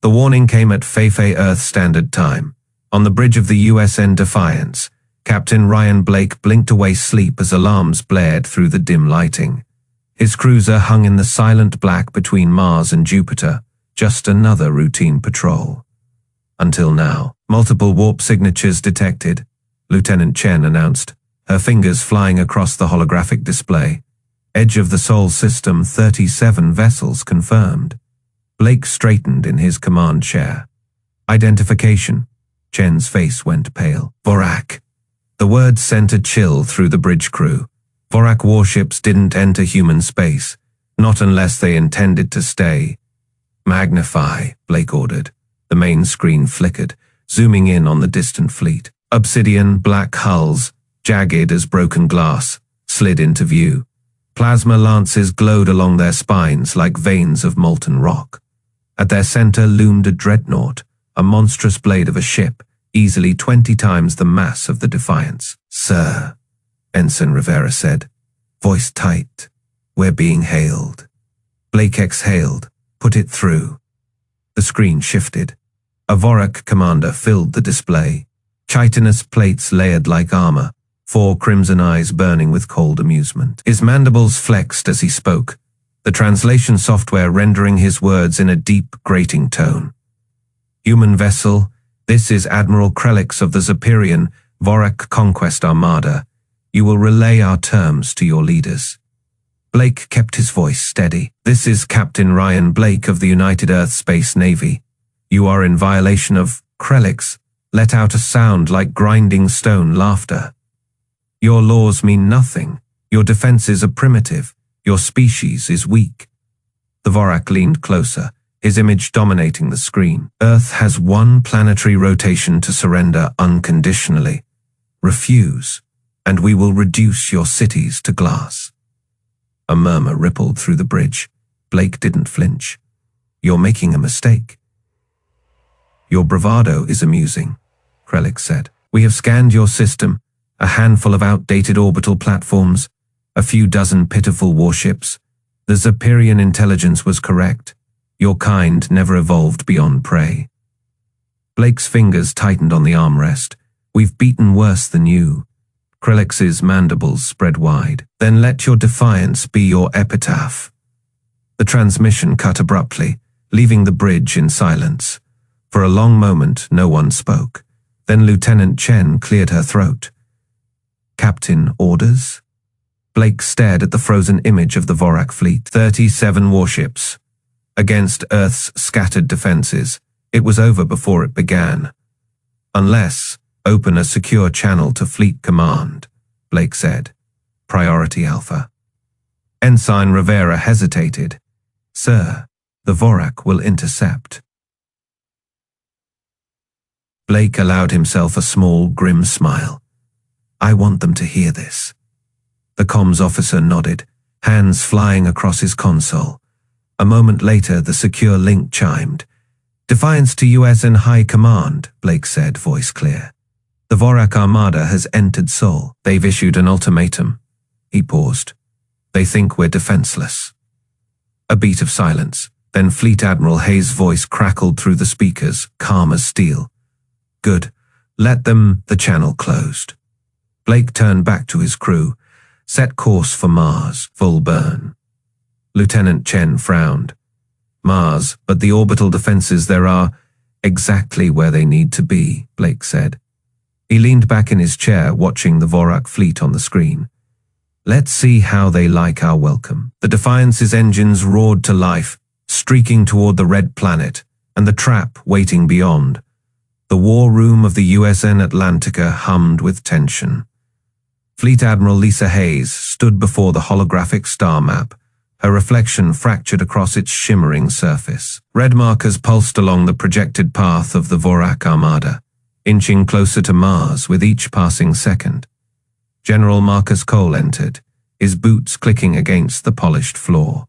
The warning came at HFY Earth Standard Time. On the bridge of the USN Defiance, Captain Ryan Blake blinked away sleep as alarms blared through the dim lighting. His cruiser hung in the silent black between Mars and Jupiter, just another routine patrol. Until now, multiple warp signatures detected, Lieutenant Chen announced, her fingers flying across the holographic display. Edge of the Sol system, 37 vessels confirmed. Blake straightened in his command chair. Identification. Chen's face went pale. Vorak. The word sent a chill through the bridge crew. Vorak warships didn't enter human space, not unless they intended to stay. Magnify, Blake ordered. The main screen flickered, zooming in on the distant fleet. Obsidian, black hulls, jagged as broken glass, slid into view. Plasma lances glowed along their spines like veins of molten rock. At their center loomed a dreadnought, a monstrous blade of a ship, easily 20 times the mass of the Defiance. Sir, Ensign Rivera said, voice tight, we're being hailed. Blake exhaled, put it through. The screen shifted. A Vorak commander filled the display. Chitinous plates layered like armor, 4 crimson eyes burning with cold amusement. His mandibles flexed as he spoke, the translation software rendering his words in a deep, grating tone. Human vessel, this is Admiral Krelix of the Zepyrian Vorak Conquest Armada. You will relay our terms to your leaders. Blake kept his voice steady. This is Captain Ryan Blake of the United Earth Space Navy. You are in violation of Krelix. Let out a sound like grinding stone laughter. Your laws mean nothing. Your defenses are primitive. Your species is weak. The Vorak leaned closer, his image dominating the screen. Earth has one planetary rotation to surrender unconditionally. Refuse, and we will reduce your cities to glass. A murmur rippled through the bridge. Blake didn't flinch. You're making a mistake. Your bravado is amusing, Krelix said. We have scanned your system, a handful of outdated orbital platforms, a few dozen pitiful warships. The Zepyrian intelligence was correct. Your kind never evolved beyond prey. Blake's fingers tightened on the armrest. We've beaten worse than you. Krelix's mandibles spread wide. Then let your defiance be your epitaph. The transmission cut abruptly, leaving the bridge in silence. For a long moment, no one spoke. Then Lieutenant Chen cleared her throat. Captain, orders? Blake stared at the frozen image of the Vorak fleet. 37 warships. Against Earth's scattered defenses. It was over before it began. Unless, open a secure channel to Fleet Command, Blake said. Priority Alpha. Ensign Rivera hesitated. Sir, the Vorak will intercept. Blake allowed himself a small, grim smile. I want them to hear this. The comms officer nodded, hands flying across his console. A moment later, the secure link chimed. Defiance to USN High Command, Blake said, voice clear. The Vorak Armada has entered Sol. They've issued an ultimatum. He paused. They think we're defenseless. A beat of silence. Then Fleet Admiral Hayes' voice crackled through the speakers, calm as steel. Good. Let them. The channel closed. Blake turned back to his crew. Set course for Mars, full burn. Lieutenant Chen frowned. Mars, but the orbital defenses there are exactly where they need to be, Blake said. He leaned back in his chair, watching the Vorak fleet on the screen. Let's see how they like our welcome. The Defiance's engines roared to life, streaking toward the red planet, and the trap waiting beyond. The war room of the USN Atlantica hummed with tension. Fleet Admiral Lisa Hayes stood before the holographic star map, her reflection fractured across its shimmering surface. Red markers pulsed along the projected path of the Vorak Armada, inching closer to Mars with each passing second. General Marcus Cole entered, his boots clicking against the polished floor.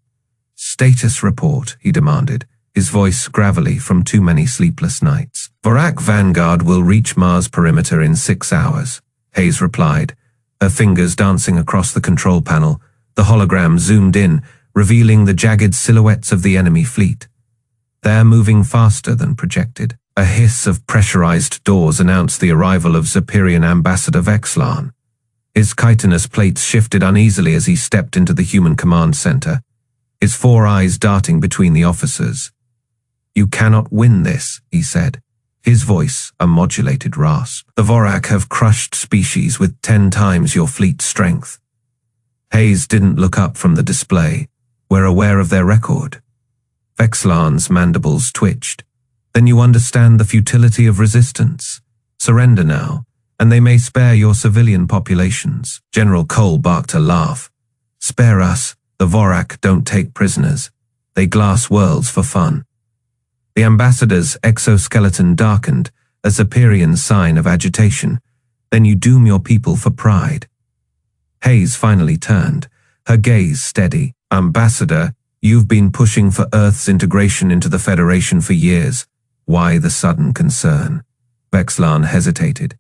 Status report, he demanded, his voice gravelly from too many sleepless nights. Vorak Vanguard will reach Mars perimeter in 6 hours, Hayes replied, her fingers dancing across the control panel. The hologram zoomed in, revealing the jagged silhouettes of the enemy fleet. They're moving faster than projected. A hiss of pressurized doors announced the arrival of Zephyrian Ambassador Vexlan. His chitinous plates shifted uneasily as he stepped into the human command center, his 4 eyes darting between the officers. "You cannot win this," he said, his voice a modulated rasp. "The Vorak have crushed species with 10 times your fleet strength." Hayes didn't look up from the display. "We're aware of their record." Vexlan's mandibles twitched. "Then you understand the futility of resistance. Surrender now, and they may spare your civilian populations." General Cole barked a laugh. "Spare us. The Vorak don't take prisoners. They glass worlds for fun." The ambassador's exoskeleton darkened, a Zephyrian sign of agitation. "Then you doom your people for pride." Hayes finally turned, her gaze steady. "Ambassador, you've been pushing for Earth's integration into the Federation for years. Why the sudden concern?" Vexlan hesitated.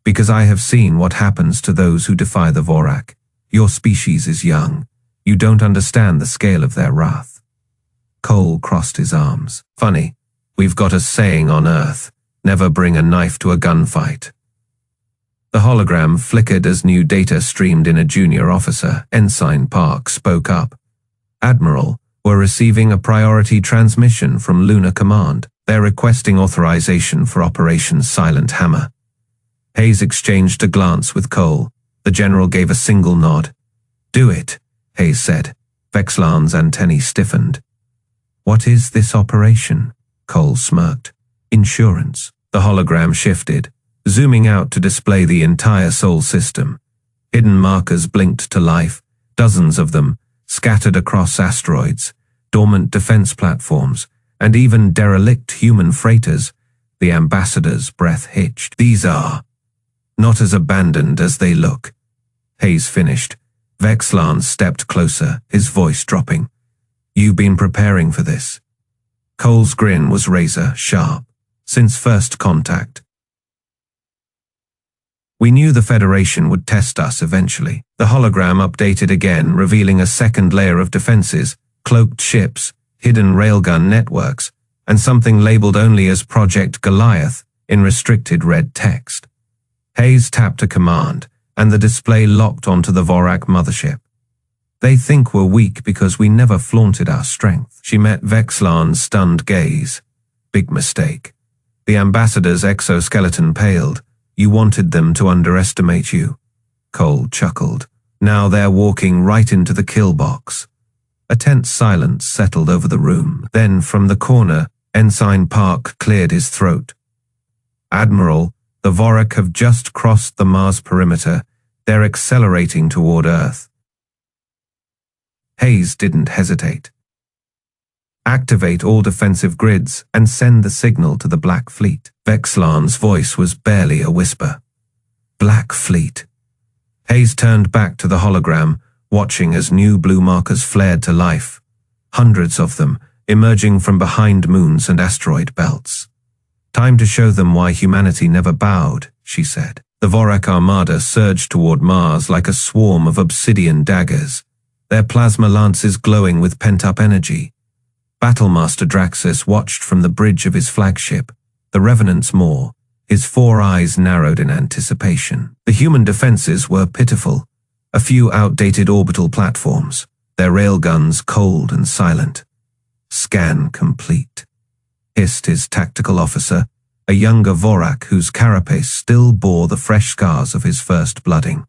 "Because I have seen what happens to those who defy the Vorak. Your species is young. You don't understand the scale of their wrath." Cole crossed his arms. "Funny, we've got a saying on Earth, never bring a knife to a gunfight." The hologram flickered as new data streamed in. A junior officer, Ensign Park, spoke up. "Admiral, we're receiving a priority transmission from Lunar Command. They're requesting authorization for Operation Silent Hammer." Hayes exchanged a glance with Cole. The general gave a single nod. "Do it," Hayes said. Vexlan's antennae stiffened. "What is this operation?" Cole smirked. "Insurance." The hologram shifted, zooming out to display the entire Sol system. Hidden markers blinked to life, dozens of them, scattered across asteroids, dormant defense platforms, and even derelict human freighters. The ambassador's breath hitched. "These are not as abandoned as they look." Hayes finished. Vexlan stepped closer, his voice dropping. "You've been preparing for this." Cole's grin was razor sharp. "Since first contact. We knew the Federation would test us eventually." The hologram updated again, revealing a second layer of defenses, cloaked ships, hidden railgun networks, and something labeled only as Project Goliath in restricted red text. Hayes tapped a command, and the display locked onto the Vorak mothership. "They think we're weak because we never flaunted our strength." She met Vexlan's stunned gaze. "Big mistake." The ambassador's exoskeleton paled. "You wanted them to underestimate you." Cole chuckled. "Now they're walking right into the kill box." A tense silence settled over the room. Then, from the corner, Ensign Park cleared his throat. "Admiral, the Vorak have just crossed the Mars perimeter. They're accelerating toward Earth." Hayes didn't hesitate. "Activate all defensive grids and send the signal to the Black Fleet." Vexlan's voice was barely a whisper. "Black Fleet." Hayes turned back to the hologram, watching as new blue markers flared to life. Hundreds of them, emerging from behind moons and asteroid belts. "Time to show them why humanity never bowed," she said. The Vorak Armada surged toward Mars like a swarm of obsidian daggers, their plasma lances glowing with pent-up energy. Battlemaster Draxus watched from the bridge of his flagship, the Revenant's Maw, his 4 eyes narrowed in anticipation. The human defenses were pitiful, a few outdated orbital platforms, their railguns cold and silent. "Scan complete," hissed his tactical officer, a younger Vorak whose carapace still bore the fresh scars of his first blooding.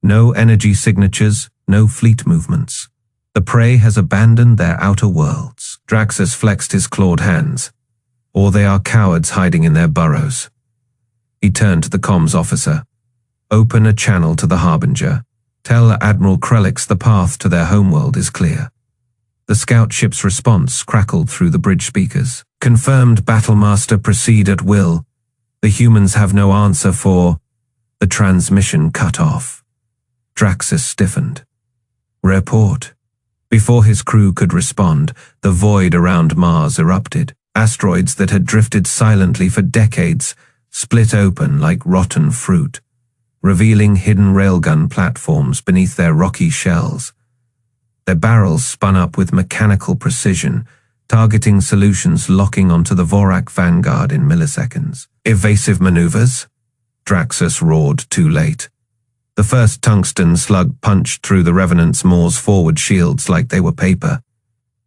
"No energy signatures, no fleet movements. The prey has abandoned their outer worlds." Draxus flexed his clawed hands. "Or they are cowards hiding in their burrows." He turned to the comms officer. "Open a channel to the Harbinger. Tell Admiral Krelix the path to their homeworld is clear." The scout ship's response crackled through the bridge speakers. "Confirmed, Battlemaster, proceed at will. The humans have no answer for..." The transmission cut off. Draxus stiffened. "Report." Before his crew could respond, the void around Mars erupted. Asteroids that had drifted silently for decades split open like rotten fruit, revealing hidden railgun platforms beneath their rocky shells. Their barrels spun up with mechanical precision, targeting solutions locking onto the Vorak vanguard in milliseconds. Evasive maneuvers? Draxus roared too late. The first tungsten slug punched through the Revenant's Maws' forward shields like they were paper.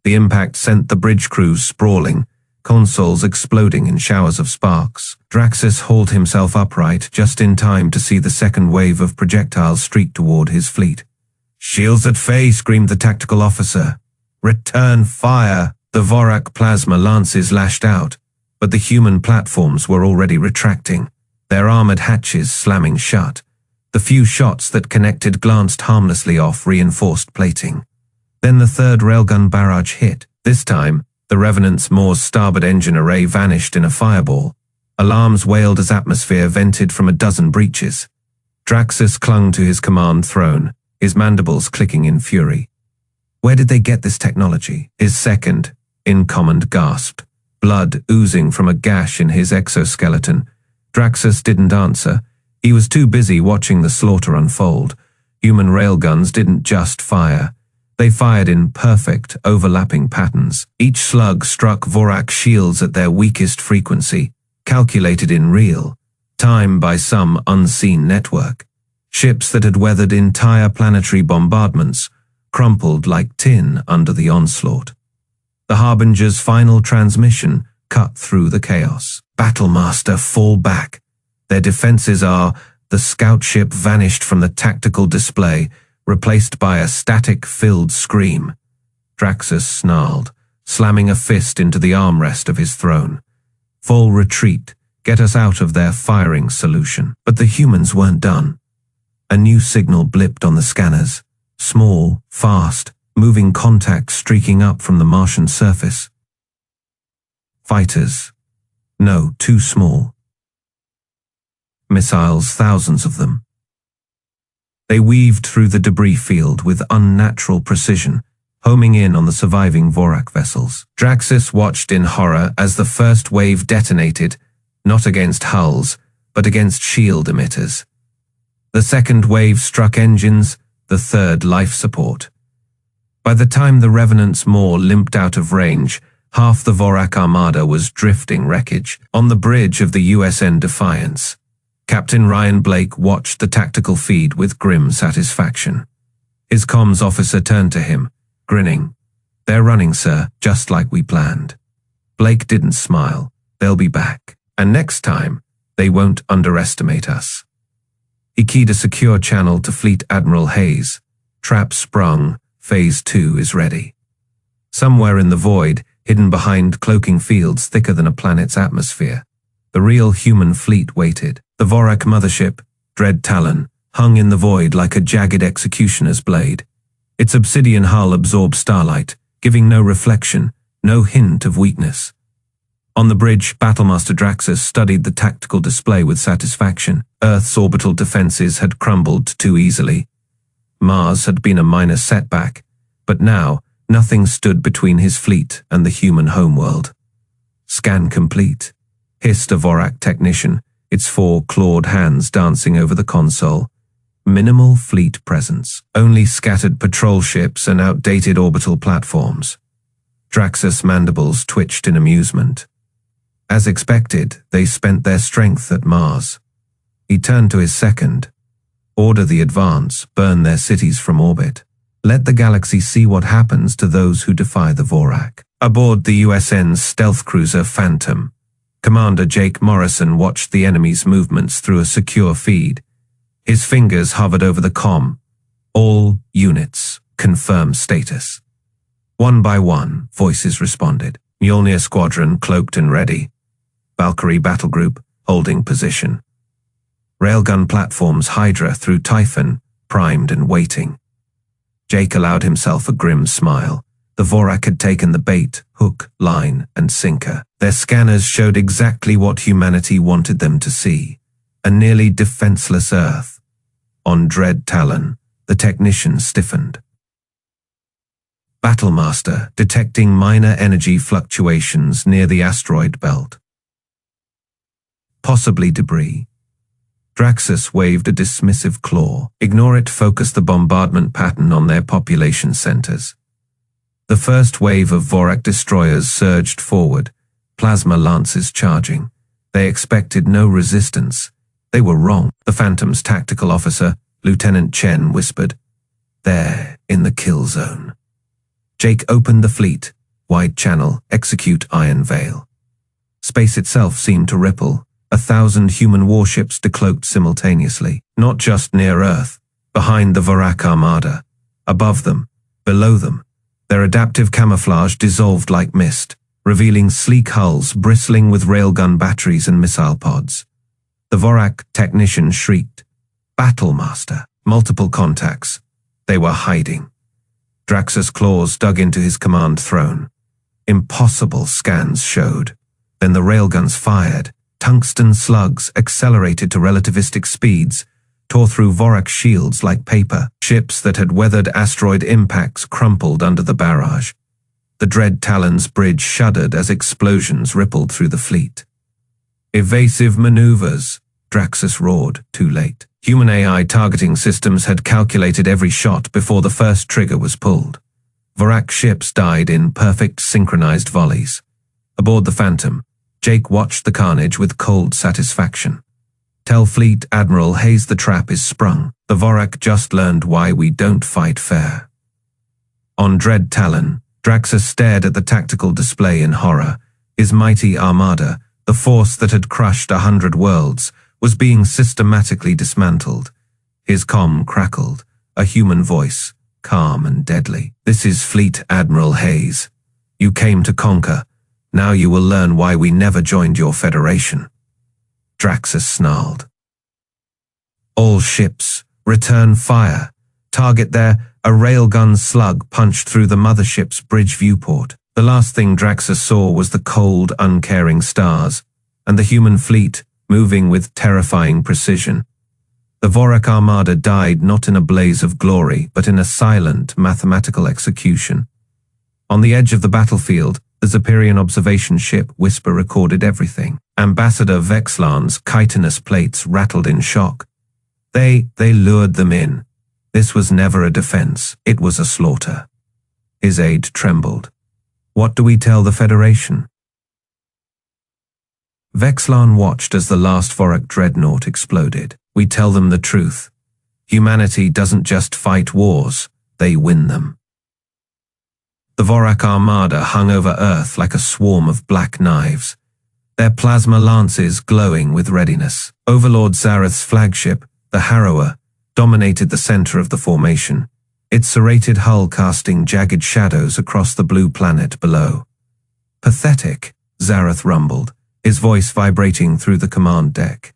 The impact sent the bridge crews sprawling, consoles exploding in showers of sparks. Draxus hauled himself upright just in time to see the second wave of projectiles streak toward his fleet. "Shields at Faye," screamed the tactical officer. "Return fire!" The Vorak plasma lances lashed out, but the human platforms were already retracting, their armored hatches slamming shut. The few shots that connected glanced harmlessly off reinforced plating. Then the third railgun barrage hit. This time, the Revenant's Maws' starboard engine array vanished in a fireball. Alarms wailed as atmosphere vented from a dozen breaches. Draxus clung to his command throne, his mandibles clicking in fury. Where did they get this technology? His second in command gasped, blood oozing from a gash in his exoskeleton. Draxus didn't answer. He was too busy watching the slaughter unfold. Human railguns didn't just fire. They fired in perfect, overlapping patterns. Each slug struck Vorak shields at their weakest frequency, calculated in real time by some unseen network. Ships that had weathered entire planetary bombardments crumpled like tin under the onslaught. The Harbinger's final transmission cut through the chaos. "Battlemaster, fall back. Their defenses are..." The scout ship vanished from the tactical display, replaced by a static-filled scream. Draxus snarled, slamming a fist into the armrest of his throne. "Full retreat. Get us out of their firing solution." But the humans weren't done. A new signal blipped on the scanners. Small, fast, moving contacts streaking up from the Martian surface. Fighters. No, too small. Missiles, thousands of them. They weaved through the debris field with unnatural precision, homing in on the surviving Vorak vessels. Draxus watched in horror as the first wave detonated, not against hulls, but against shield emitters. The second wave struck engines, the third life support. By the time the Revenant's Maw limped out of range, half the Vorak Armada was drifting wreckage. On the bridge of the USN Defiance, Captain Ryan Blake watched the tactical feed with grim satisfaction. His comms officer turned to him, grinning. "They're running, sir, just like we planned." Blake didn't smile. "They'll be back. And next time, they won't underestimate us." He keyed a secure channel to Fleet Admiral Hayes. "Trap sprung. Phase 2 is ready." Somewhere in the void, hidden behind cloaking fields thicker than a planet's atmosphere, the real human fleet waited. The Vorak mothership, Dread Talon, hung in the void like a jagged executioner's blade. Its obsidian hull absorbed starlight, giving no reflection, no hint of weakness. On the bridge, Battlemaster Draxus studied the tactical display with satisfaction. Earth's orbital defenses had crumbled too easily. Mars had been a minor setback, but now nothing stood between his fleet and the human homeworld. "Scan complete," hissed a Vorak technician, its 4 clawed hands dancing over the console. Minimal fleet presence, only scattered patrol ships and outdated orbital platforms. Draxus' mandibles twitched in amusement. As expected, they spent their strength at Mars. He turned to his second. "Order the advance, burn their cities from orbit. Let the galaxy see what happens to those who defy the Vorak." Aboard the USN's stealth cruiser Phantom, Commander Jake Morrison watched the enemy's movements through a secure feed. His fingers hovered over the comm. "All units, confirm status." One by one, voices responded. Mjolnir Squadron cloaked and ready. Valkyrie Battle Group holding position. Railgun platforms Hydra through Typhon, primed and waiting. Jake allowed himself a grim smile. The Vorak had taken the bait, hook, line, and sinker. Their scanners showed exactly what humanity wanted them to see. A nearly defenseless Earth. On Dread Talon, the technician stiffened. Battlemaster, detecting minor energy fluctuations near the asteroid belt. Possibly debris. Draxus waved a dismissive claw. "Ignore it, focus the bombardment pattern on their population centers." The first wave of Vorak destroyers surged forward, plasma lances charging. They expected no resistance. They were wrong. The Phantom's tactical officer, Lieutenant Chen, whispered, "They're in the kill zone." Jake opened the fleet, wide channel, execute Iron Veil. Space itself seemed to ripple. 1,000 human warships decloaked simultaneously, not just near Earth, behind the Vorak Armada. Above them, below them, their adaptive camouflage dissolved like mist, revealing sleek hulls bristling with railgun batteries and missile pods. The Vorak technician shrieked, "Battlemaster!" Multiple contacts. They were hiding. Draxus' claws dug into his command throne. Impossible scans showed. Then the railguns fired. Tungsten slugs, accelerated to relativistic speeds, tore through Vorak shields like paper. Ships that had weathered asteroid impacts crumpled under the barrage. The Dread Talon's bridge shuddered as explosions rippled through the fleet. "Evasive maneuvers," Draxus roared, too late. Human AI targeting systems had calculated every shot before the first trigger was pulled. Vorak ships died in perfect synchronized volleys. Aboard the Phantom, Jake watched the carnage with cold satisfaction. "Tell Fleet Admiral Hayes the trap is sprung. The Vorak just learned why we don't fight fair." On Dread Talon, Draxus stared at the tactical display in horror. His mighty Armada, the force that had crushed 100 worlds, was being systematically dismantled. His comm crackled, a human voice, calm and deadly. "This is Fleet Admiral Hayes. You came to conquer. Now you will learn why we never joined your federation." Draxus snarled. "All ships, return fire. Target there." A railgun slug punched through the mothership's bridge viewport. The last thing Draxus saw was the cold, uncaring stars, and the human fleet moving with terrifying precision. The Vorak Armada died not in a blaze of glory, but in a silent, mathematical execution. On the edge of the battlefield, the Zephyrian observation ship Whisper recorded everything. Ambassador Vexlan's chitinous plates rattled in shock. They lured them in. This was never a defense, it was a slaughter. His aide trembled. "What do we tell the Federation?" Vexlan watched as the last Vorak dreadnought exploded. "We tell them the truth. Humanity doesn't just fight wars, they win them." The Vorak Armada hung over Earth like a swarm of black knives, their plasma lances glowing with readiness. Overlord Zareth's flagship, the Harrower, dominated the center of the formation, its serrated hull casting jagged shadows across the blue planet below. "Pathetic," Zareth rumbled, his voice vibrating through the command deck.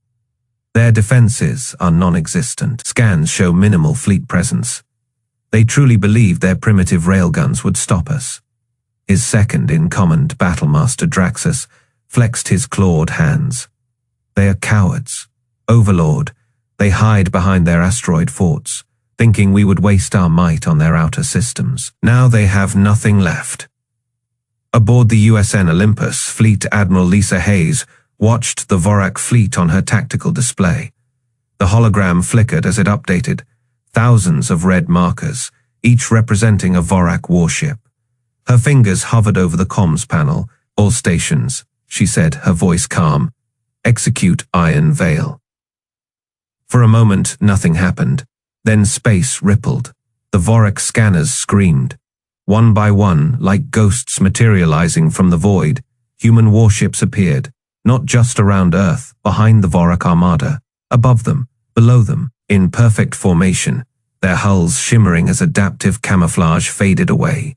"Their defenses are non-existent. Scans show minimal fleet presence. They truly believed their primitive railguns would stop us." His second-in-command Battlemaster Draxus flexed his clawed hands. "They are cowards. Overlord, they hide behind their asteroid forts, thinking we would waste our might on their outer systems. Now they have nothing left." Aboard the USN Olympus, Fleet Admiral Lisa Hayes watched the Vorak fleet on her tactical display. The hologram flickered as it updated, thousands of red markers, each representing a Vorak warship. Her fingers hovered over the comms panel. "All stations," she said, her voice calm. "Execute Iron Veil." For a moment, nothing happened. Then space rippled. The Vorak scanners screamed. One by one, like ghosts materializing from the void, human warships appeared, not just around Earth, behind the Vorak Armada, above them, below them, in perfect formation, their hulls shimmering as adaptive camouflage faded away.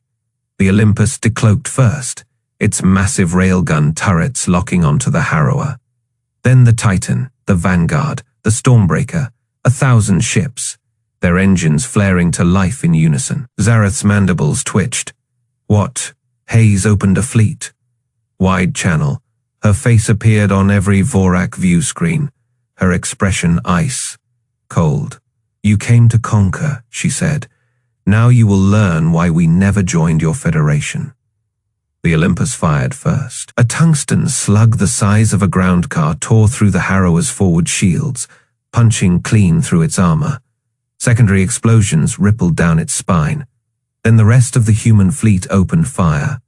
The Olympus decloaked first, its massive railgun turrets locking onto the Harrower. Then the Titan, the Vanguard, the Stormbreaker, 1,000 ships, their engines flaring to life in unison. Zareth's mandibles twitched. "What?" Hayes opened a fleet. Wide channel. Her face appeared on every Vorak view screen, her expression ice, cold. "You came to conquer," she said. "Now you will learn why we never joined your federation." The Olympus fired first. A tungsten slug the size of a ground car tore through the Harrower's forward shields, punching clean through its armor. Secondary explosions rippled down its spine. Then the rest of the human fleet opened fire.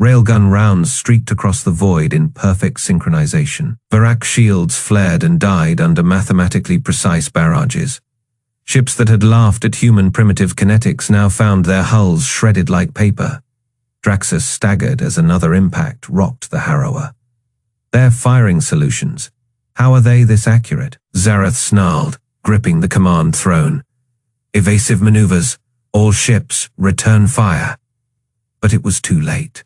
Railgun rounds streaked across the void in perfect synchronization. Vorak shields flared and died under mathematically precise barrages. Ships that had laughed at human primitive kinetics now found their hulls shredded like paper. Draxus staggered as another impact rocked the Harrower. Their firing solutions. How are they this accurate? Zareth snarled, gripping the command throne. Evasive maneuvers. All ships, return fire. But it was too late.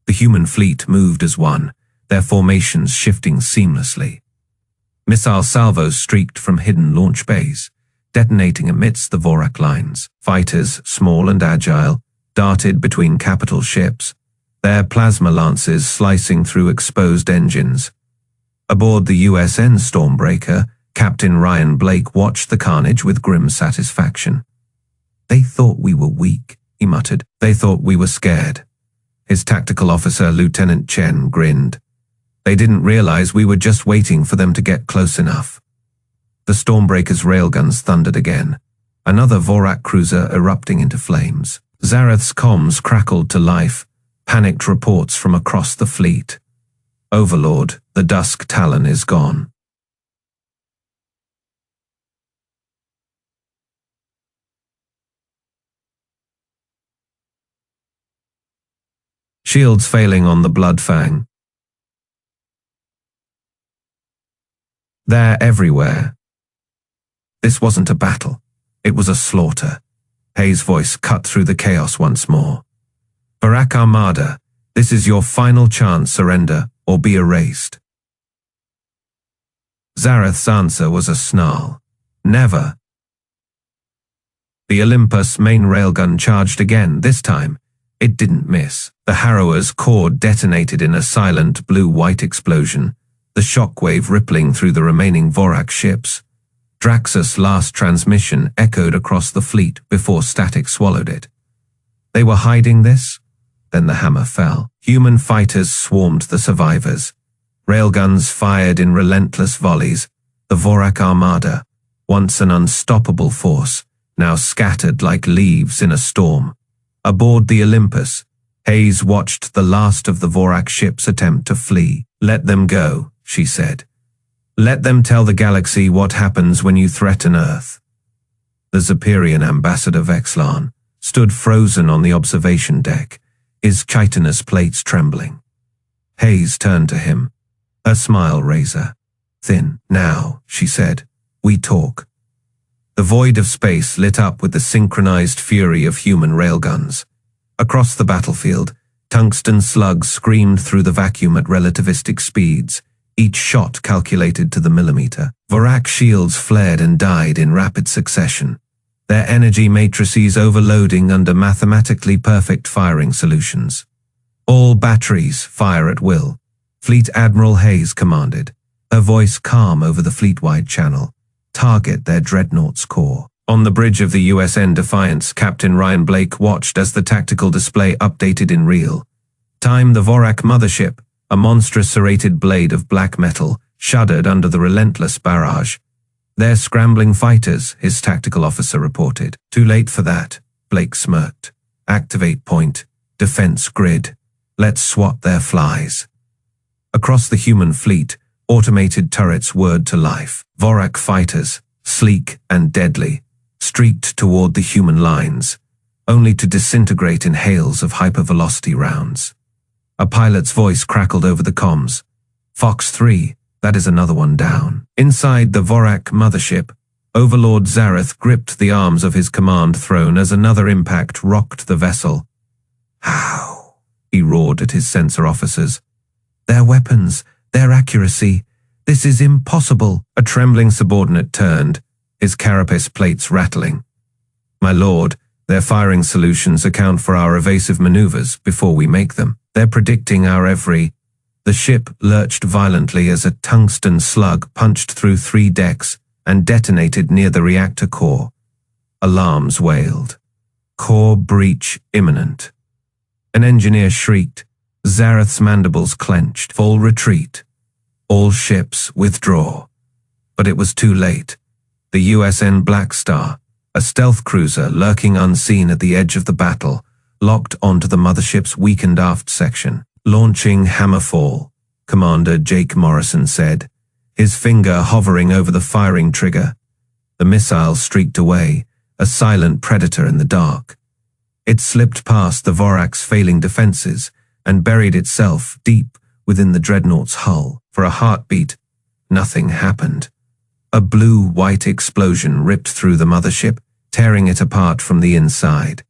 The human fleet moved as one, their formations shifting seamlessly. Missile salvos streaked from hidden launch bays, detonating amidst the Vorak lines. Fighters, small and agile, darted between capital ships, their plasma lances slicing through exposed engines. Aboard the USN Stormbreaker, Captain Ryan Blake watched the carnage with grim satisfaction. They thought we were weak, he muttered. They thought we were scared. His tactical officer, Lieutenant Chen, grinned. They didn't realize we were just waiting for them to get close enough. The Stormbreaker's railguns thundered again, another Vorak cruiser erupting into flames. Zareth's comms crackled to life, panicked reports from across the fleet. Overlord, the Dusk Talon is gone. Shields failing on the Bloodfang. They're everywhere. This wasn't a battle. It was a slaughter. Hayes' voice cut through the chaos once more. Vorak Armada, this is your final chance. Surrender or be erased. Zareth's answer was a snarl. Never. The Olympus main railgun charged again. This time, it didn't miss. The Harrower's core detonated in a silent blue-white explosion, the shockwave rippling through the remaining Vorak ships. Draxus' last transmission echoed across the fleet before static swallowed it. They were hiding this? Then the hammer fell. Human fighters swarmed the survivors. Railguns fired in relentless volleys. The Vorak Armada, once an unstoppable force, now scattered like leaves in a storm. Aboard the Olympus, Hayes watched the last of the Vorak ships attempt to flee. Let them go, she said. Let them tell the galaxy what happens when you threaten Earth. The Zepyrian ambassador Vexlan stood frozen on the observation deck, his chitinous plates trembling. Hayes turned to him, her smile razor thin. Now, she said, we talk. The void of space lit up with the synchronized fury of human railguns. Across the battlefield, tungsten slugs screamed through the vacuum at relativistic speeds, each shot calculated to the millimeter. Vorak shields flared and died in rapid succession, their energy matrices overloading under mathematically perfect firing solutions. All batteries fire at will, Fleet Admiral Hayes commanded, her voice calm over the fleet-wide channel. Target their dreadnought's core. On the bridge of the USN Defiance, Captain Ryan Blake watched as the tactical display updated in real time. The Vorak mothership, a monstrous serrated blade of black metal, shuddered under the relentless barrage. They're scrambling fighters, his tactical officer reported. Too late for that, Blake smirked. Activate point, defense grid. Let's swat their flies. Across the human fleet, automated turrets whirred to life. Vorak fighters, sleek and deadly, streaked toward the human lines, only to disintegrate in hails of hypervelocity rounds. A pilot's voice crackled over the comms. Fox 3, that is another one down. Inside the Vorak mothership, Overlord Zareth gripped the arms of his command throne as another impact rocked the vessel. How? He roared at his sensor officers. Their weapons, their accuracy. This is impossible. A trembling subordinate turned, his carapace plates rattling. My lord, their firing solutions account for our evasive maneuvers before we make them. They're predicting our every... The ship lurched violently as a tungsten slug punched through 3 decks and detonated near the reactor core. Alarms wailed. Core breach imminent. An engineer shrieked. Zareth's mandibles clenched. Full retreat. All ships withdraw. But it was too late. The USN Black Star, A stealth cruiser lurking unseen at the edge of the battle, locked onto the mothership's weakened aft section. Launching Hammerfall, Commander Jake Morrison said, his finger hovering over the firing trigger. The missile streaked away, a silent predator in the dark. It slipped past the Vorak's failing defenses and buried itself deep within the dreadnought's hull. For a heartbeat, nothing happened. A blue-white explosion ripped through the mothership, tearing it apart from the inside.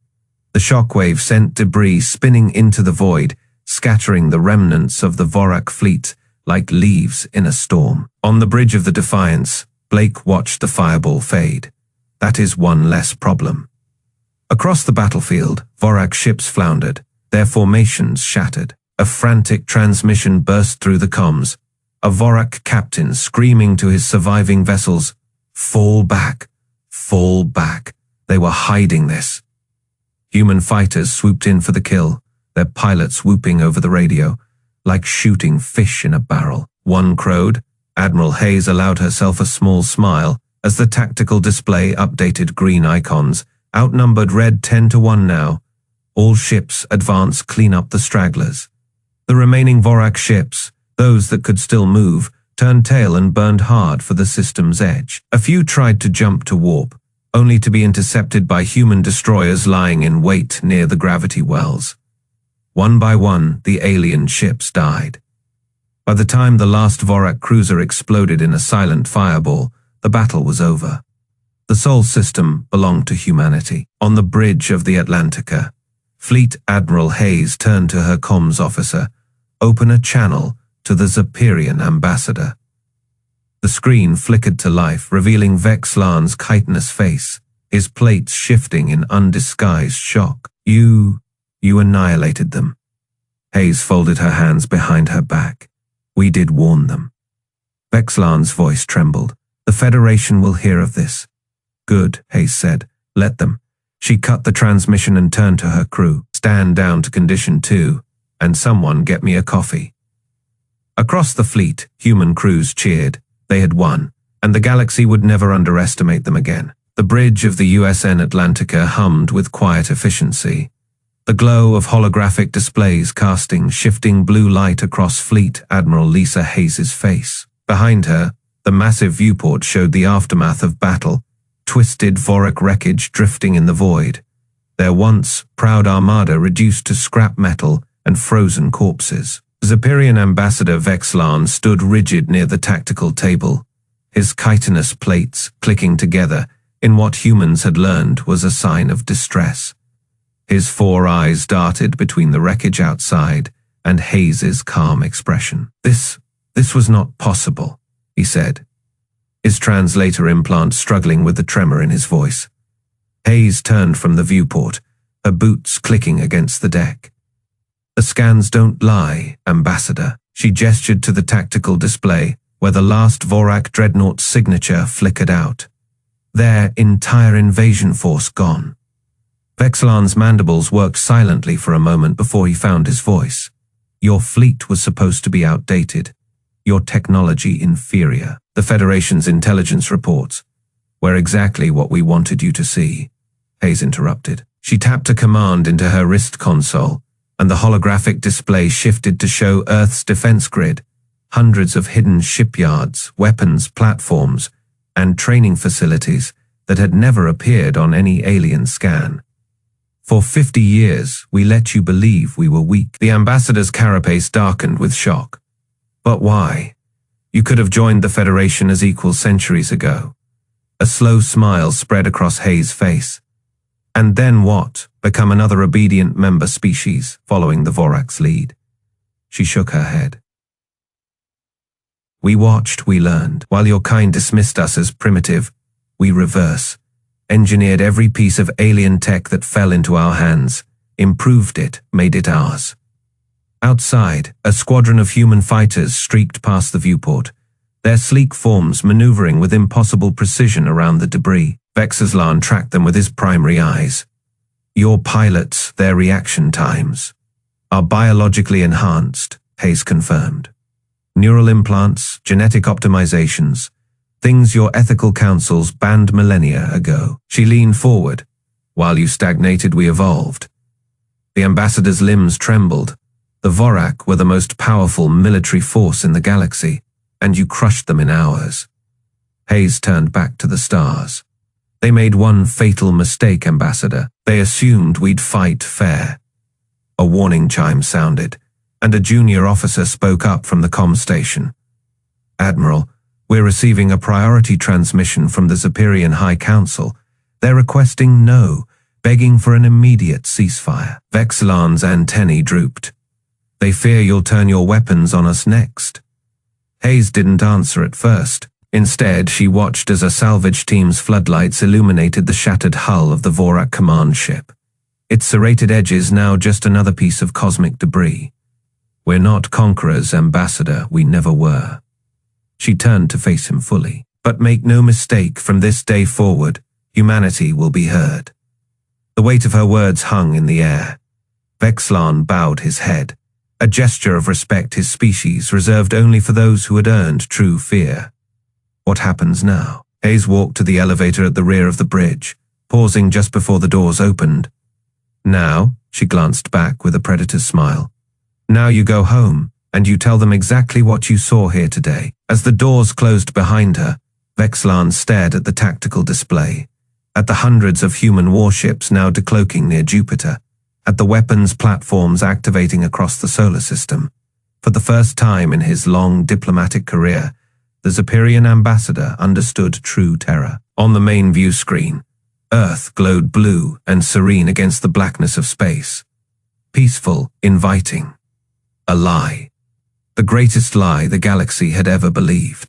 The shockwave sent debris spinning into the void, scattering the remnants of the Vorak fleet like leaves in a storm. On the bridge of the Defiance, Blake watched the fireball fade. That is one less problem. Across the battlefield, Vorak ships floundered, their formations shattered. A frantic transmission burst through the comms, a Vorak captain screaming to his surviving vessels, "Fall back, fall back." They were hiding this. Human fighters swooped in for the kill, their pilots whooping over the radio, like shooting fish in a barrel. One crowed. Admiral Hayes allowed herself a small smile as the tactical display updated green icons, outnumbered red 10-1 now. All ships advance, clean up the stragglers. The remaining Vorak ships, those that could still move, turned tail and burned hard for the system's edge. A few tried to jump to warp, only to be intercepted by human destroyers lying in wait near the gravity wells. One by one, the alien ships died. By the time the last Vorak cruiser exploded in a silent fireball, the battle was over. The Sol system belonged to humanity. On the bridge of the Atlantica, Fleet Admiral Hayes turned to her comms officer, "Open a channel to the Zephyrian ambassador." The screen flickered to life, revealing Vex'lan's chitinous face, his plates shifting in undisguised shock. You annihilated them." Hayes folded her hands behind her back. "We did warn them." Vex'lan's voice trembled. "The Federation will hear of this." "Good," Hayes said. "Let them." She cut the transmission and turned to her crew. "Stand down to Condition 2, and someone get me a coffee." Across the fleet, human crews cheered. They had won, and the galaxy would never underestimate them again. The bridge of the USN Atlantica hummed with quiet efficiency. The glow of holographic displays casting shifting blue light across Fleet Admiral Lisa Hayes' face. Behind her, the massive viewport showed the aftermath of battle, twisted Vorak wreckage drifting in the void. Their once proud armada reduced to scrap metal and frozen corpses. Zephyrian Ambassador Vex'lan stood rigid near the tactical table, his chitinous plates clicking together in what humans had learned was a sign of distress. His four eyes darted between the wreckage outside and Hayes' calm expression. This was not possible," he said, his translator implant struggling with the tremor in his voice. Hayes turned from the viewport, her boots clicking against the deck. "The scans don't lie, Ambassador." She gestured to the tactical display, where the last Vorak dreadnought's signature flickered out. Their entire invasion force gone. Vex'lan's mandibles worked silently for a moment before he found his voice. "Your fleet was supposed to be outdated. Your technology inferior. The Federation's intelligence reports were exactly what we wanted you to see," Hayes interrupted. She tapped a command into her wrist console, and the holographic display shifted to show Earth's defense grid, hundreds of hidden shipyards, weapons, platforms, and training facilities that had never appeared on any alien scan. "For 50 years, we let you believe we were weak." The ambassador's carapace darkened with shock. "But why? You could have joined the Federation as equals centuries ago." A slow smile spread across Hayes' face. "And then what? Become another obedient member species, following the Vorak's lead?" She shook her head. "We watched, we learned. While your kind dismissed us as primitive, we reverse. Engineered every piece of alien tech that fell into our hands, improved it, made it ours." Outside, a squadron of human fighters streaked past the viewport, their sleek forms maneuvering with impossible precision around the debris. Vex'lan tracked them with his primary eyes. "Your pilots, their reaction times are biologically enhanced," Hayes confirmed. "Neural implants, genetic optimizations, things your ethical councils banned millennia ago. She leaned forward. While you stagnated, we evolved. The ambassador's limbs trembled. The Vorak were the most powerful military force in the galaxy, and you crushed them in hours. Hayes turned back to the stars. They made one fatal mistake, Ambassador. They assumed we'd fight fair. A warning chime sounded, and a junior officer spoke up from the comm station. Admiral, we're receiving a priority transmission from the Zephyrian High Council. They're requesting no, begging for an immediate ceasefire. Vexilon's antennae drooped. They fear you'll turn your weapons on us next. Hayes didn't answer at first. Instead, she watched as a salvage team's floodlights illuminated the shattered hull of the Vorak command ship. Its serrated edges now just another piece of cosmic debris. We're not conquerors, Ambassador, we never were. She turned to face him fully. But make no mistake, from this day forward, humanity will be heard. The weight of her words hung in the air. Vexilon bowed his head, a gesture of respect his species reserved only for those who had earned true fear. What happens now? Hayes walked to the elevator at the rear of the bridge, pausing just before the doors opened. Now, she glanced back with a predator's smile. Now you go home, and you tell them exactly what you saw here today. As the doors closed behind her, Vexilon stared at the tactical display, at the hundreds of human warships now decloaking near Jupiter, at the weapons platforms activating across the solar system. For the first time in his long diplomatic career, the Zephyrian ambassador understood true terror. On the main view screen, Earth glowed blue and serene against the blackness of space. Peaceful, inviting. A lie. The greatest lie the galaxy had ever believed.